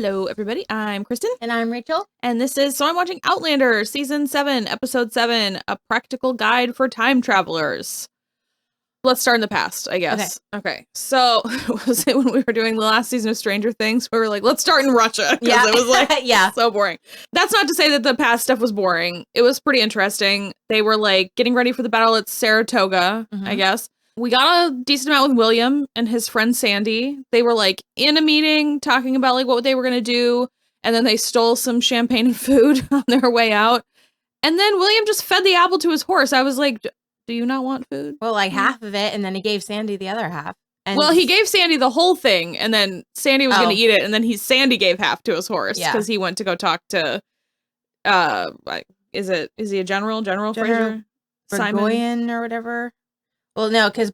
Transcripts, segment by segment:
Hello, everybody. I'm Kristen. And I'm Rachel. And this is So I'm Watching Outlander, Season 7, Episode 7, A Practical Guide for Time Travelers. Let's start in the past, I guess. Okay. So, was it when we were doing the last season of Stranger Things, we were like, let's start in Russia. Because it was like, so boring. That's not to say that the past stuff was boring. It was pretty interesting. They were like getting ready for the battle at Saratoga, I guess. We got a decent amount with William and his friend Sandy. They were like in a meeting talking about like what they were going to do. And then they stole some champagne and food on their way out. And then William just fed the apple to his horse. I was like, do you not want food? Well, like half of it. And then he gave Sandy the other half. And well, he gave Sandy the whole thing. And then Sandy was going to eat it. And then Sandy gave half to his horse because he went to go talk to, is he a general Fraser? Simon or whatever. Well, no, because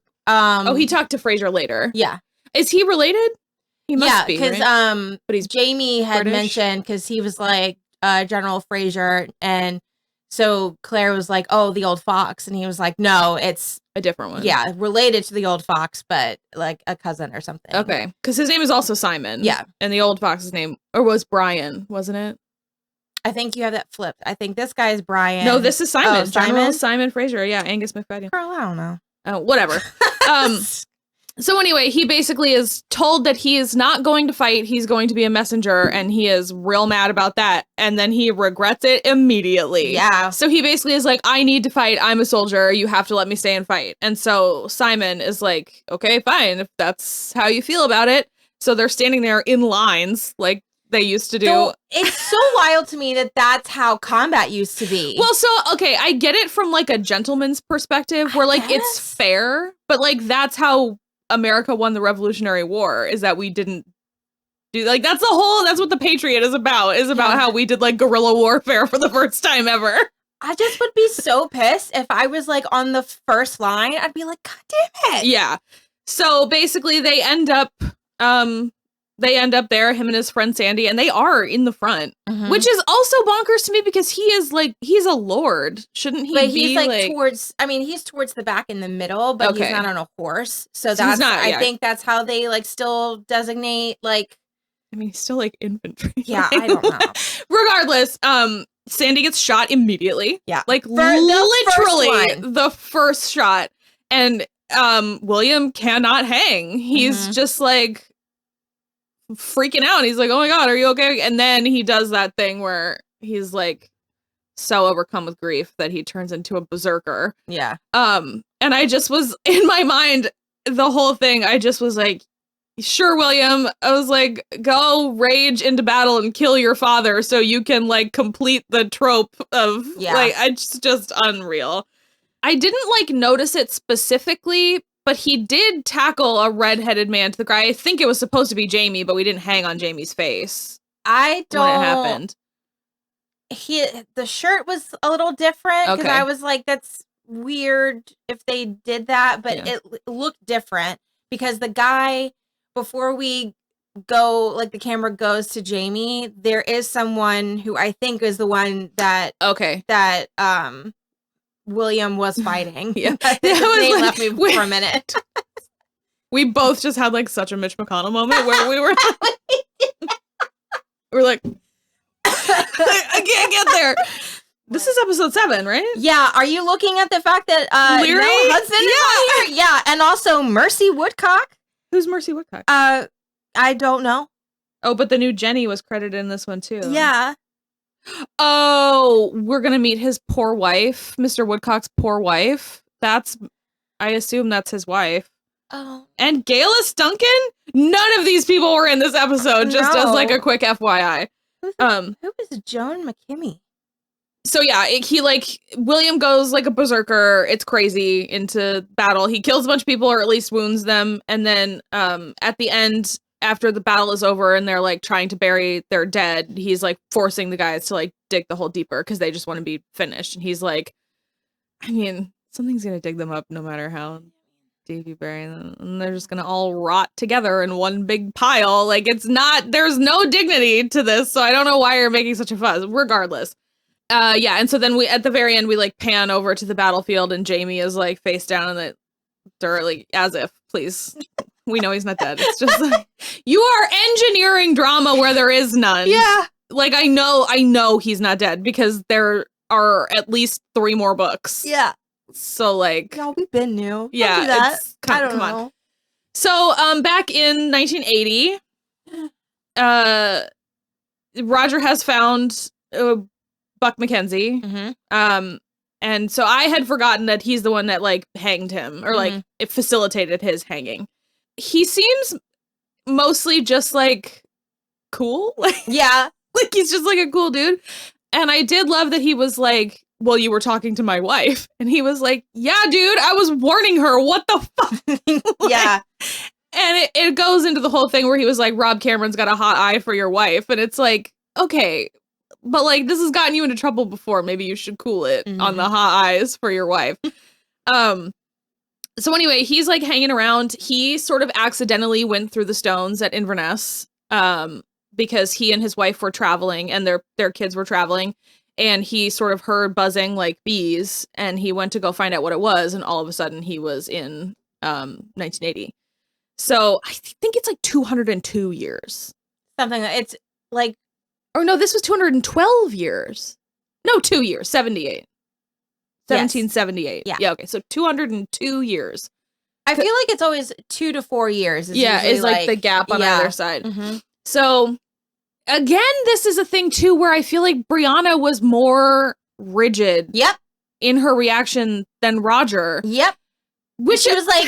he talked to Fraser later. Yeah. Is he related? He must be, because right? But he's Jamie had mentioned, because he was like General Fraser, and so Claire was like, "Oh, the old fox," and he was like, "No, it's a different one. Yeah, related to the old fox, but like a cousin or something." Okay, because his name is also Simon. Yeah, and the old fox's name was Brian, wasn't it? I think you have that flipped. I think this guy is Brian. No, this is Simon. Oh, Simon? Simon Fraser. Yeah, Angus McFadden. Girl, I don't know. Whatever. So anyway, he basically is told that he is not going to fight. He's going to be a messenger, and he is real mad about that. And then he regrets it immediately. Yeah. So he basically is like, I need to fight. I'm a soldier. You have to let me stay and fight. And so Simon is like, okay, fine, if that's how you feel about it. So they're standing there in lines, like they used to do. So it's so wild to me that that's how combat used to be. Well, so, okay, I get it from like a gentleman's perspective where like it's fair, but like that's how America won the Revolutionary War, is that we didn't do like that's what the Patriot is about how we did like guerrilla warfare for the first time ever. I just would be so pissed if I was like on the first line. I'd be like, God damn it. Yeah. So basically they end up there, him and his friend Sandy, and they are in the front, which is also bonkers to me because he's a lord. Shouldn't he but be he's like towards, I mean, he's towards the back in the middle, but he's not on a horse. So that's, I think that's how they like still designate like. I mean, he's still like infantry. Yeah, I don't know. Regardless, Sandy gets shot immediately. Yeah. Like literally the first shot. And William cannot hang. He's just like freaking out. He's like, oh my God, are you okay? And then he does that thing where he's like so overcome with grief that he turns into a berserker. Yeah. And I just was in my mind the whole thing. I just was like, sure, William. I was like, go rage into battle and kill your father so you can like complete the trope of like, it's just unreal. I didn't like notice it specifically, but he did tackle a redheaded man to the ground. I think it was supposed to be Jamie, but we didn't hang on Jamie's face. I don't. When it happened. The shirt was a little different because I was like, that's weird if they did that, but it looked different because the guy, before we go, like the camera goes to Jamie, there is someone who I think is the one that William was fighting. Yeah. His name left me for a minute. We both just had like such a Mitch McConnell moment where we were like, I can't get there. This is episode 7, right? Yeah. Are you looking at the fact that Leary Hudson is on here? Yeah, and also Mercy Woodcock. Who's Mercy Woodcock? I don't know. Oh, but the new Jenny was credited in this one too. Yeah. Oh, we're gonna meet his poor wife, Mr. Woodcock's poor wife. I assume that's his wife. Oh. And Galis Duncan? None of these people were in this episode, just as like a quick FYI. Who is Joan McKimmey? So yeah, William goes like a berserker. It's crazy into battle. He kills a bunch of people, or at least wounds them. And then at the end, after the battle is over and they're like trying to bury their dead, he's like forcing the guys to like dig the hole deeper because they just want to be finished. And he's like, I mean, something's gonna dig them up no matter how deep you bury them, and they're just gonna all rot together in one big pile. Like there's no dignity to this. So I don't know why you're making such a fuss. Regardless. And so then we, at the very end, we like pan over to the battthougeld and Jamie is like face down in the dirt, like as if, please We know he's not dead. It's just like, you are engineering drama where there is none. Yeah. Like, I know he's not dead because there are at least 3 more books. Yeah. So, like... No, we've been new. Yeah. Don't do that. Come on. So, back in 1980, Roger has found Buck Mackenzie. Mm-hmm. And so I had forgotten that he's the one that, like, hanged him. Or, like, it facilitated his hanging. He seems mostly just, like, cool. Yeah. Like, he's just, like, a cool dude. And I did love that he was like, well, you were talking to my wife. And he was like, yeah, dude, I was warning her. What the fuck? Yeah. And it goes into the whole thing where he was like, Rob Cameron's got a hot eye for your wife. And it's like, okay, but like, this has gotten you into trouble before. Maybe you should cool it on the hot eyes for your wife. So anyway, he's like hanging around. He sort of accidentally went through the stones at Inverness because he and his wife were traveling and their kids were traveling. And he sort of heard buzzing like bees and he went to go find out what it was. And all of a sudden he was in 1980. So I think it's like 202 years. Something it's like. Or no, this was 212 years. No, 2 years, 78. 1778. Yes. Yeah, okay. So 202 years. I feel like it's always 2 to 4 years. Is like the gap on either side. Mm-hmm. So again, this is a thing too where I feel like Brianna was more rigid. Yep. In her reaction than Roger. Yep. Which she was like,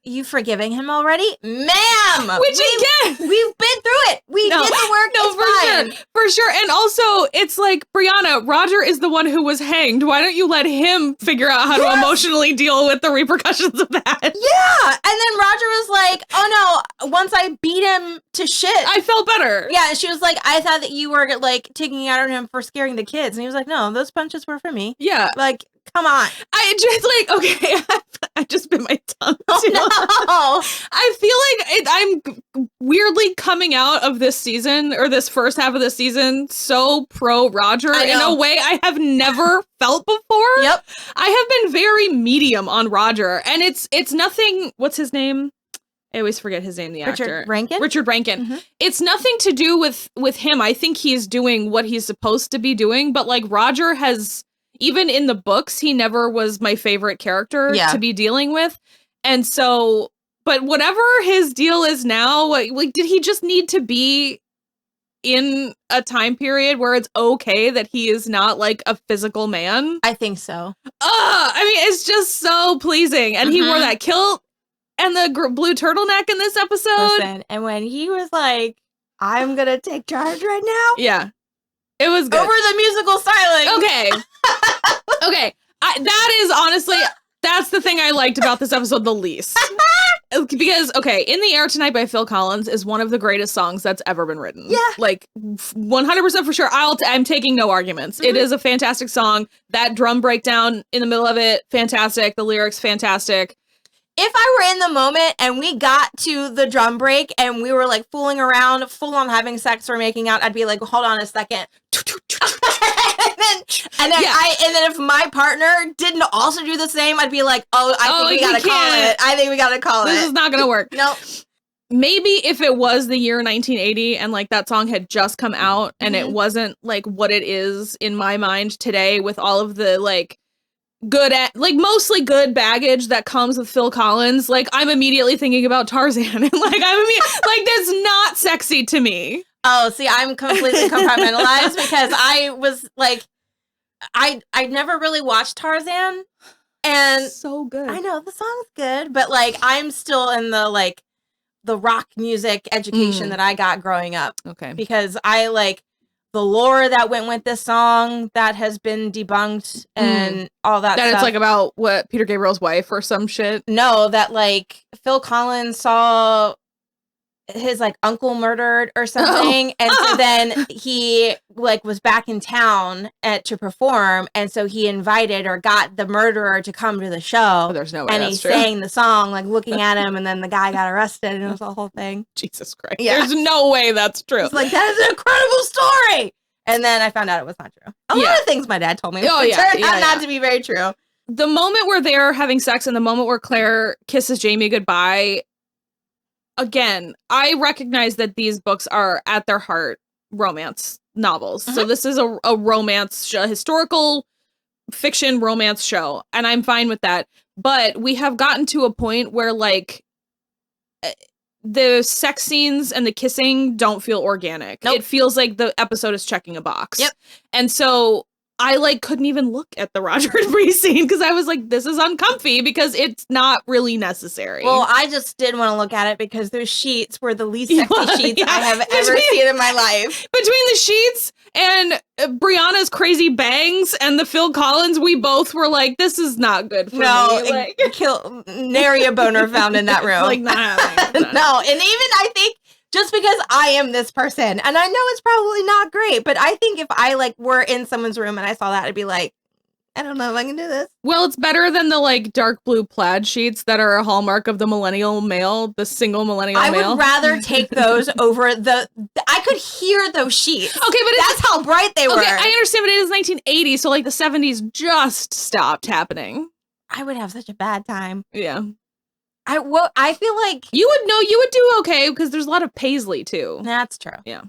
you forgiving him already? Ma'am! Which again, we've been through it. We did the work. No, for sure. And also, it's like, Brianna, Roger is the one who was hanged. Why don't you let him figure out how to emotionally deal with the repercussions of that? Yeah. And then Roger was like, oh no, once I beat him to shit, I felt better. Yeah. And she was like, I thought that you were like taking it out on him for scaring the kids. And he was like, no, those punches were for me. Yeah. Like, come on. I just like, okay, I just bit my tongue. Oh, no. I feel like I'm weirdly coming out of this season or this first half of the season so pro Roger in a way I have never felt before. Yep. I have been very medium on Roger and it's nothing. What's his name? I always forget his name, the actor. Richard Rankin. Mm-hmm. It's nothing to do with him. I think he's doing what he's supposed to be doing, but like Roger has, even in the books, he never was my favorite character to be dealing with. And so, but whatever his deal is now, like, did he just need to be in a time period where it's okay that he is not like a physical man? I think so. I mean, it's just so pleasing. And he wore that kilt and the blue turtleneck in this episode. Listen, and when he was like, I'm going to take charge right now. Yeah. It was good. Over the musical styling. Okay. Okay. That is honestly, that's the thing I liked about this episode the least. Because, okay, In the Air Tonight by Phil Collins is one of the greatest songs that's ever been written. Yeah. Like, 100% for sure. I'm taking no arguments. Mm-hmm. It is a fantastic song. That drum breakdown in the middle of it, fantastic. The lyrics, fantastic. If I were in the moment and we got to the drum break and we were like fooling around, full on having sex or making out, I'd be like, hold on a second. and then if my partner didn't also do the same, I'd be like, I think we gotta call it. I think we gotta call it. This is not gonna work. Nope. Maybe if it was the year 1980 and like that song had just come out and it wasn't like what it is in my mind today with all of the like mostly good baggage that comes with Phil Collins, like I'm immediately thinking about Tarzan and like like that's not sexy to me. Oh, see, I'm completely compartmentalized because I was like, I never really watched Tarzan, and so good. I know the song's good, but like I'm still in the like the rock music education that I got growing up. Okay, because I like the lore that went with this song that has been debunked and all that stuff. It's like about what Peter Gabriel's wife or some shit. No, that like Phil Collins saw his like uncle murdered or something, and so then he like was back in town to perform, and so he invited or got the murderer to come to the show. Oh, there's no way and that's he true. sang the song like looking at him, and then the guy got arrested, and it was the whole thing. Jesus Christ! Yeah. There's no way that's true. It's like that is an incredible story, and then I found out it was not true. A lot of things my dad told me turned out not to be very true. The moment where they're having sex and the moment where Claire kisses Jamie goodbye, again, I recognize that these books are at their heart romance novels. So this is a romance show, historical fiction romance show, and I'm fine with that. But we have gotten to a point where like the sex scenes and the kissing don't feel organic. Nope. It feels like the episode is checking a box. Yep. And so I like couldn't even look at the Roger and Bree scene because I was like, this is uncomfy because it's not really necessary. Well, I just did want to look at it because those sheets were the least sexy sheets I have ever seen in my life. Between the sheets and Brianna's crazy bangs and the Phil Collins, we both were like, this is not good for me. Like, nary a boner found in that room. Like, not happening. No, and even I think just because I am this person, and I know it's probably not great, but I think if I like were in someone's room and I saw that, I'd be like, I don't know if I can do this. Well, it's better than the like dark blue plaid sheets that are a hallmark of the millennial male, the single millennial male. I would rather take those over I could hear those sheets. Okay, but that's how bright they were. Okay, I understand, but it is 1980, so like the 70s just stopped happening. I would have such a bad time. Yeah. I feel like you would do okay because there's a lot of paisley too. That's true. Yeah.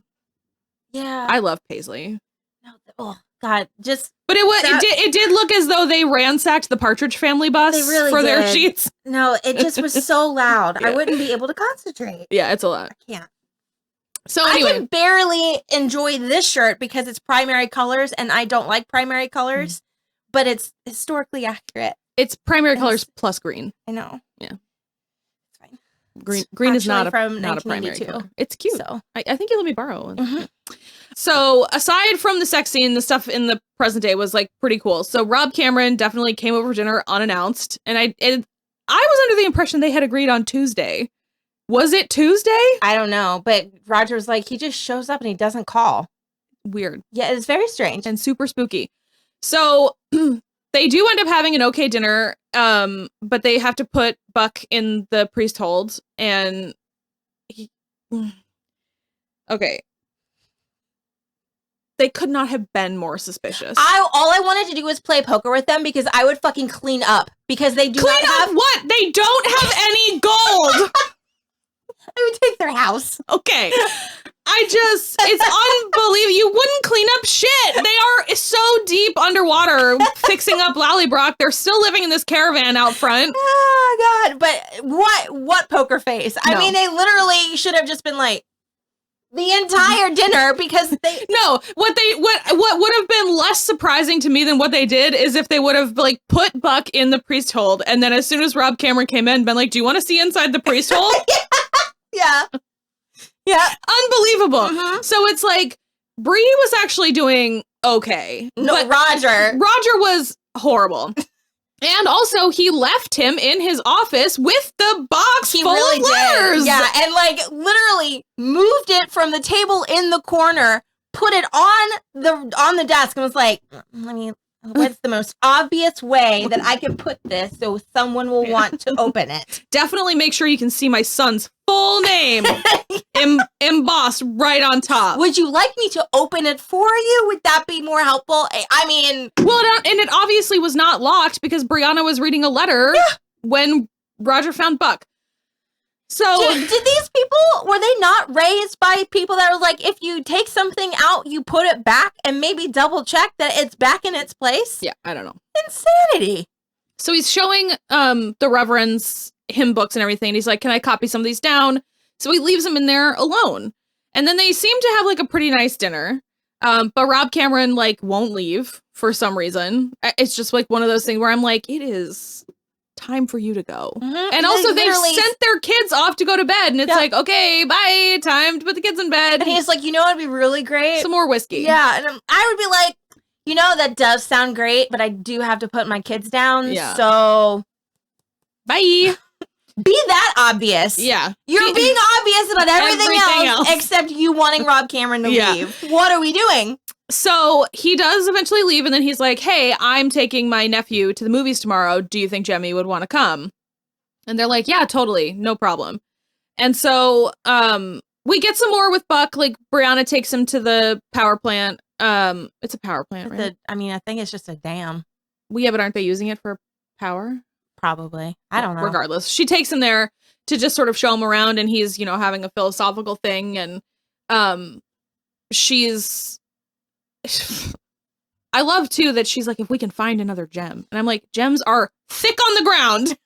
Yeah. I love paisley. No, oh God, but it did look as though they ransacked the Partridge Family bus for their sheets. No, it just was so loud. Yeah. I wouldn't be able to concentrate. Yeah, it's a lot. I can't. So anyway, I can barely enjoy this shirt because it's primary colors and I don't like primary colors, but it's historically accurate. It's primary colors plus green. I know. Yeah. Green is not a primary color. It's cute. So. I think you let me borrow one. So aside from the sex scene, the stuff in the present day was like pretty cool. So Rob Cameron definitely came over for dinner unannounced. And I was under the impression they had agreed on Tuesday. Was it Tuesday? I don't know. But Roger's like, he just shows up and he doesn't call. Weird. Yeah, it's very strange. And super spooky. So they do end up having an okay dinner, but they have to put Buck in the priest hold, and okay. They could not have been more suspicious. All I wanted to do was play poker with them because I would fucking clean up because they do not have what? They don't have any gold. I would take their house. Okay. It's unbelievable. You wouldn't clean up shit. They are so deep underwater fixing up Lallybroch. They're still living in this caravan out front. Oh, God. But what poker face? I mean, they literally should have just been like, the entire dinner because they... No, what would have been less surprising to me than what they did is if they would have like put Buck in the priest hold and then as soon as Rob Cameron came in, been like, do you want to see inside the priest hold? Yeah. Yeah. Unbelievable. So it's like, Bree was actually doing okay. No, but Roger was horrible. And also, he left him in his office with the box full of letters. Yeah, and like literally moved it from the table in the corner, put it on the desk, and was like, what's the most obvious way that I can put this so someone will want to open it? Definitely make sure you can see my son's full name embossed right on top. Would you like me to open it for you? Would that be more helpful? I mean... Well, and it obviously was not locked because Brianna was reading a letter when Roger found Buck. So... Did these people, were they not raised by people that were like, if you take something out, you put it back and maybe double check that it's back in its place? Yeah, I don't know. Insanity. So he's showing the Reverend's hymn books and everything. And he's like, can I copy some of these down? So he leaves them in there alone. And then they seem to have like a pretty nice dinner. But Rob Cameron like won't leave for some reason. It's just like one of those things where I'm like, it is time for you to go. And also they've sent their kids off to go to bed. And it's like, okay, bye. Time to put the kids in bed. And he's like, you know, it'd be really great. Some more whiskey. Yeah. And I would be like, you know, that does sound great, but I do have to put my kids down. Yeah. So bye. Be that obvious. Yeah. You're being obvious about everything else except you wanting Rob Cameron to leave. What are we doing? So he does eventually leave, and then he's like, hey, I'm taking my nephew to the movies tomorrow. Do you think Jemmy would want to come? And they're like, yeah, totally. No problem. And so we get some more with Buck. Like, Brianna takes him to the power plant. It's a power plant, right? I think it's just a dam. Well, yeah, but aren't they using it for power? Probably. I don't know. Regardless, she takes him there to just sort of show him around, and he's, you know, having a philosophical thing, and she's I love too that she's like, if we can find another gem. And I'm like, gems are thick on the ground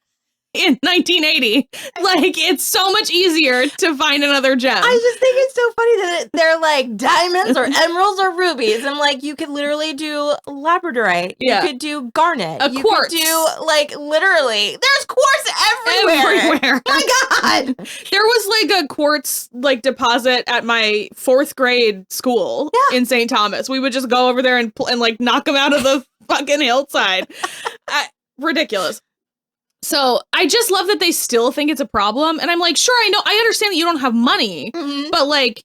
in 1980. Like, it's so much easier to find another gem. I just think it's so funny that they're like diamonds or emeralds or rubies. I'm like, you could literally do labradorite. Yeah. You could do garnet. A quartz. You could do, like, literally, there's quartz everywhere. Oh my God. There was like a quartz like deposit at my 4th grade school in St. Thomas. We would just go over there and like knock them out of the fucking hillside. Ridiculous. So I just love that they still think it's a problem. And I'm like, sure, I understand that you don't have money, but like,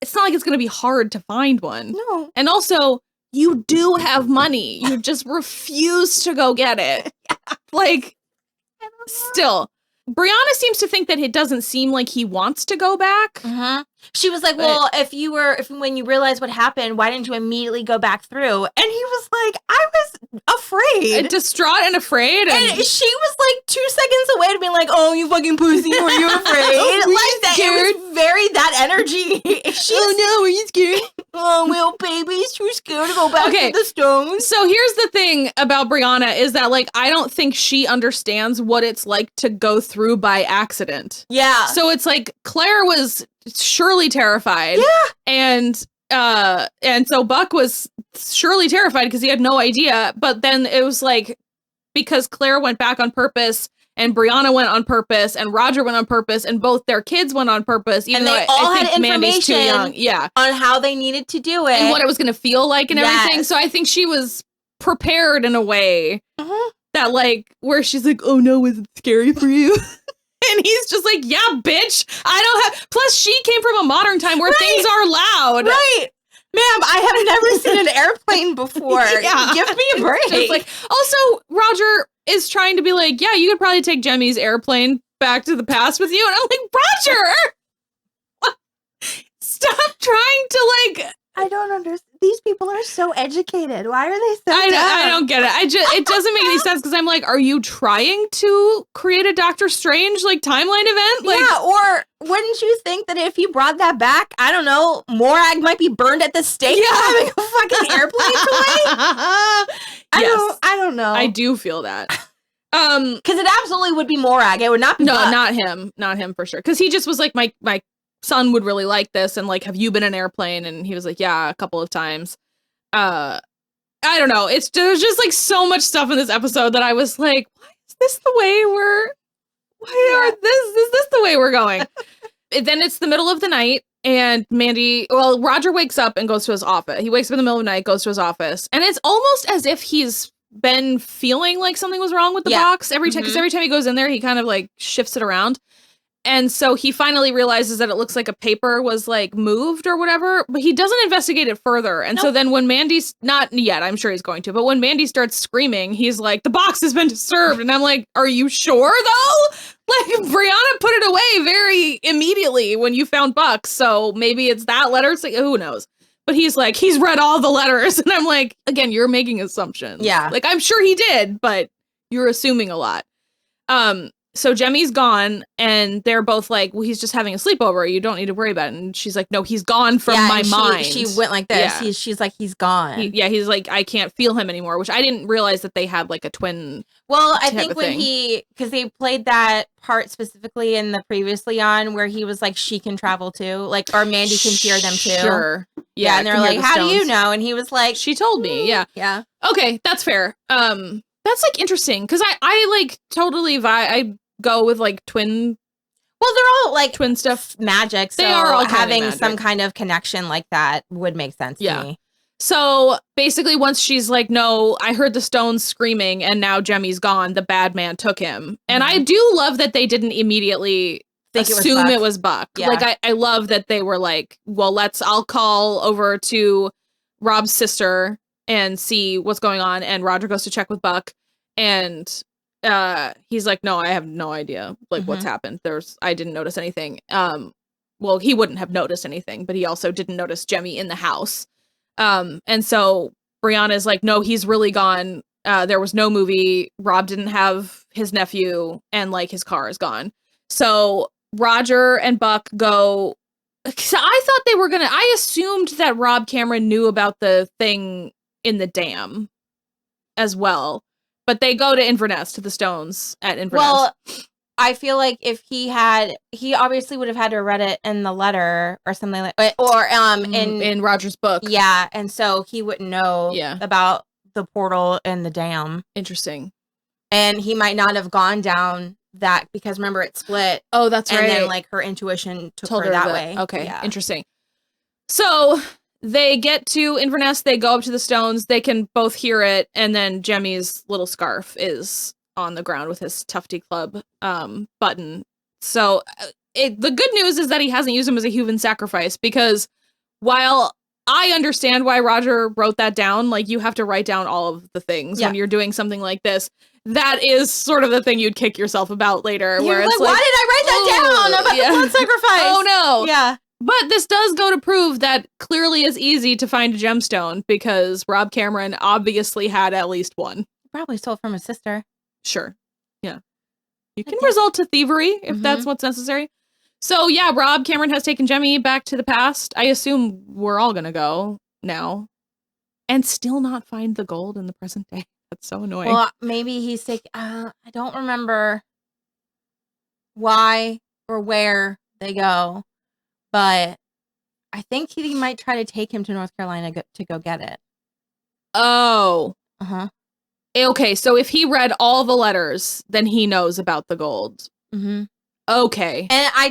it's not like it's going to be hard to find one. No. And also, you do have money. You just refuse to go get it. Like, still. Brianna seems to think that it doesn't seem like he wants to go back. She was like, well, when you realized what happened, why didn't you immediately go back through? And he was like, I was afraid. Distraught and afraid. And she was like 2 seconds away to be like, oh, you fucking pussy, were you afraid? Like that, it was very that energy. Oh no, are you scared? Oh, well, baby's too scared to go back to the stones. So here's the thing about Brianna is that, like, I don't think she understands what it's like to go through by accident. Yeah. So it's like Claire was surely terrified. Yeah. And so Buck was surely terrified because he had no idea. But then it was like, because Claire went back on purpose and Brianna went on purpose and Roger went on purpose and both their kids went on purpose. Even and they though all I had think Mandy's too young. information on how they needed to do it. And what it was going to feel like and everything. So I think she was prepared in a way that, like, where she's like, oh no, is it scary for you? And he's just like, yeah, bitch, I don't have. Plus, she came from a modern time where things are loud. Right. Ma'am, I have never seen an airplane before. Give me a break. Just like, also, Roger is trying to be like, yeah, you could probably take Jemmy's airplane back to the past with you. And I'm like, Roger! Stop trying to, like. I don't understand. These people are so educated. Why are they so dumb? I don't get it. It doesn't make any sense because I'm like, are you trying to create a Doctor Strange like timeline event? Like, yeah, or wouldn't you think that if you brought that back, I don't know, Morag might be burned at the stake for having a fucking airplane toy? I don't know. I do feel that. Because it absolutely would be Morag. It would not be Buck. Not him for sure. Because he just was like, my son would really like this, and like, have you been in an airplane? And he was like, yeah, a couple of times. I don't know, there's just like so much stuff in this episode that I was like, why is this the way is this the way we're going? Then it's the middle of the night and Roger wakes up and goes to his office. He wakes up in the middle of the night, goes to his office, and it's almost as if he's been feeling like something was wrong with the box every time, because every time he goes in there he kind of like shifts it around. And so he finally realizes that it looks like a paper was like moved or whatever, but he doesn't investigate it further. And so then when Mandy's not yet, I'm sure he's going to, but when Mandy starts screaming, he's like, the box has been disturbed. And I'm like, are you sure though? Like, Brianna put it away very immediately when you found Buck. So maybe it's that letter. So who knows? But he's like, he's read all the letters. And I'm like, again, you're making assumptions. Yeah. Like, I'm sure he did, but you're assuming a lot. So Jemmy's gone, and they're both like, well, he's just having a sleepover. You don't need to worry about it. And she's like, no, he's gone from my mind. She went like this. Yeah. She's like, he's gone. He's like, I can't feel him anymore, which I didn't realize that they had like a twin. Well, I think when because they played that part specifically in the previously on where he was like, she can travel too, like, or Mandy can hear them too. Sure. Yeah. And they're like, how do you know? And he was like, she told me. Yeah. Yeah. Okay. That's fair. That's like interesting because I like totally I go with like twin. Well, they're all like twin stuff magic. So they are all having some kind of connection like that would make sense to me. So basically, once she's like, no, I heard the stones screaming and now Jemmy's gone, the bad man took him. And I do love that they didn't immediately assume it was Buck. Yeah. Like, I love that they were like, well, I'll call over to Rob's sister and see what's going on. And Roger goes to check with Buck, and he's like, no, I have no idea like what's happened. I didn't notice anything. Well, he wouldn't have noticed anything, but he also didn't notice Jemmy in the house. And so Brianna's like, no, he's really gone. There was no movie. Rob didn't have his nephew and like his car is gone. So Roger and Buck go. So I thought they were gonna. I assumed that Rob Cameron knew about the thing in the dam as well, but they go to Inverness, to the Stones at Inverness. Well, I feel like if he obviously would have had to have read it in the letter or something like, or in Roger's book. Yeah, and so he wouldn't know about the portal and the dam. Interesting. And he might not have gone down that because remember it split. Oh, that's right. And then like her intuition told her that way. Okay, interesting. So they get to Inverness, they go up to the Stones, they can both hear it, and then Jemmy's little scarf is on the ground with his Tufty Club button. So the good news is that he hasn't used him as a human sacrifice, because while I understand why Roger wrote that down, like you have to write down all of the things when you're doing something like this. That is sort of the thing you'd kick yourself about later. You're where it's like, why did I write that down about the blood sacrifice? Oh no. Yeah. But this does go to prove that clearly it's easy to find a gemstone, because Rob Cameron obviously had at least one. Probably stole from his sister. Sure. Yeah. You can resort to thievery if that's what's necessary. So yeah, Rob Cameron has taken Jemmy back to the past. I assume we're all gonna go now. And still not find the gold in the present day. That's so annoying. Well, maybe he's taking, I don't remember why or where they go, but I think he might try to take him to North Carolina to go get it. Oh. Uh-huh. Okay, so if he read all the letters, then he knows about the gold. Mm-hmm. Okay. And I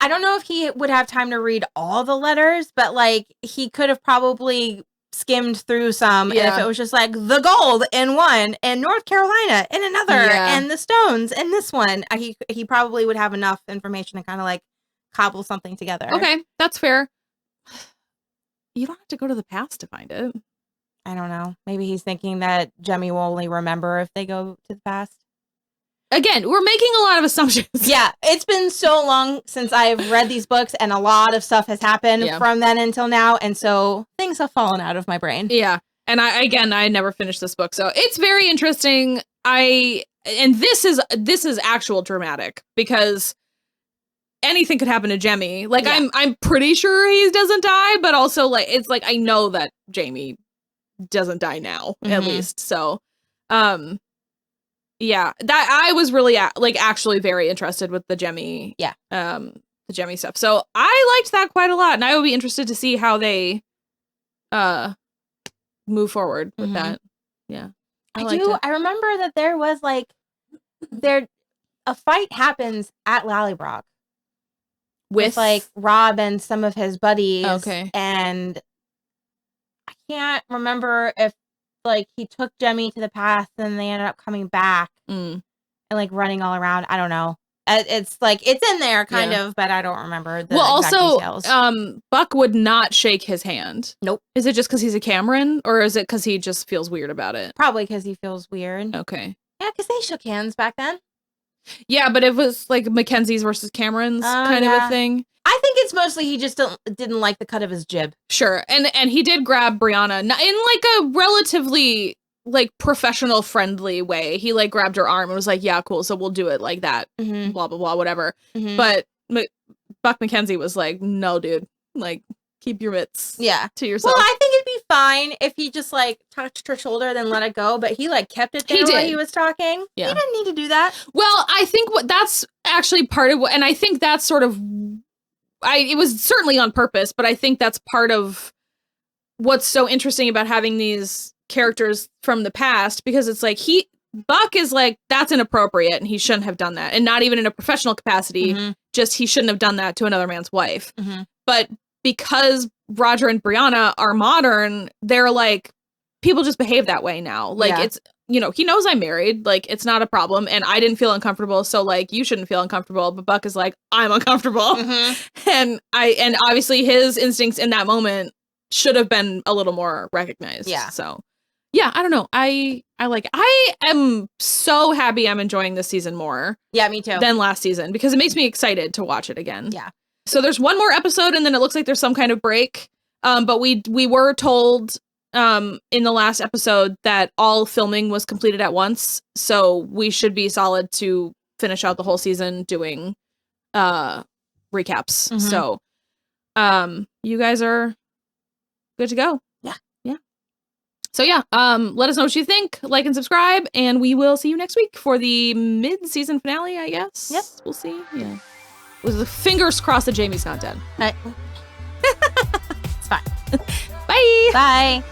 don't know if he would have time to read all the letters, but like he could have probably skimmed through some, and if it was just like the gold in one and North Carolina in another and the Stones in this one, he probably would have enough information to kind of like cobble something together. Okay, that's fair. You don't have to go to the past to find it. I don't know. Maybe he's thinking that Jemmy will only remember if they go to the past. Again, we're making a lot of assumptions. Yeah, it's been so long since I've read these books, and a lot of stuff has happened from then until now, and so things have fallen out of my brain. Yeah, and I never finished this book, so it's very interesting. This is actual dramatic, because anything could happen to Jemmy. Like I'm pretty sure he doesn't die, but also like it's like I know that Jamie doesn't die now at least. So, yeah, that I was really actually very interested with the Jemmy, the Jemmy stuff. So I liked that quite a lot, and I would be interested to see how they move forward with that. Yeah, I remember that there was like a fight happens at Lallybroch with like Rob and some of his buddies. Okay, and I can't remember if like he took Jemmy to the past and they ended up coming back and like running all around. I don't know. It's like it's in there kind of, but I don't remember the exact details. Buck would not shake his hand. Nope. Is it just because he's a Cameron, or is it because he just feels weird about it? Probably because he feels weird. Okay. Yeah, because they shook hands back then. Yeah, but it was like Mackenzie's versus Cameron's kind of a thing. I think it's mostly he just didn't like the cut of his jib. Sure, and he did grab Brianna in like a relatively like professional friendly way. He like grabbed her arm and was like, "Yeah, cool. So we'll do it like that." Blah blah blah, whatever. But Buck Mackenzie was like, "No, dude. Like, keep your mitts to yourself." Well, I think it'd be fine if he just like touched her shoulder, then let it go. But he like kept it there while he was talking. Yeah. He didn't need to do that. Well, I think that's actually part of what, and I think that's sort of. It was certainly on purpose, but I think that's part of what's so interesting about having these characters from the past, because it's like Buck is like, that's inappropriate and he shouldn't have done that. And not even in a professional capacity, just he shouldn't have done that to another man's wife. But because Roger and Brianna are modern, they're like, people just behave that way now. Like it's, you know, he knows I'm married, like it's not a problem, and I didn't feel uncomfortable, so like you shouldn't feel uncomfortable. But Buck is like, I'm uncomfortable. And obviously his instincts in that moment should have been a little more recognized. Yeah. So yeah, I don't know. I like it. I am so happy I'm enjoying this season more. Yeah, me too. Than last season, because it makes me excited to watch it again. Yeah. So there's one more episode, and then it looks like there's some kind of break. But we were told in the last episode that all filming was completed at once, so we should be solid to finish out the whole season doing recaps. Mm-hmm. So you guys are good to go. Yeah. So yeah, let us know what you think, like and subscribe, and we will see you next week for the mid-season finale, I guess. Yep. We'll see. Yeah. With the fingers crossed that Jamie's not dead. It's fine. Bye. Bye.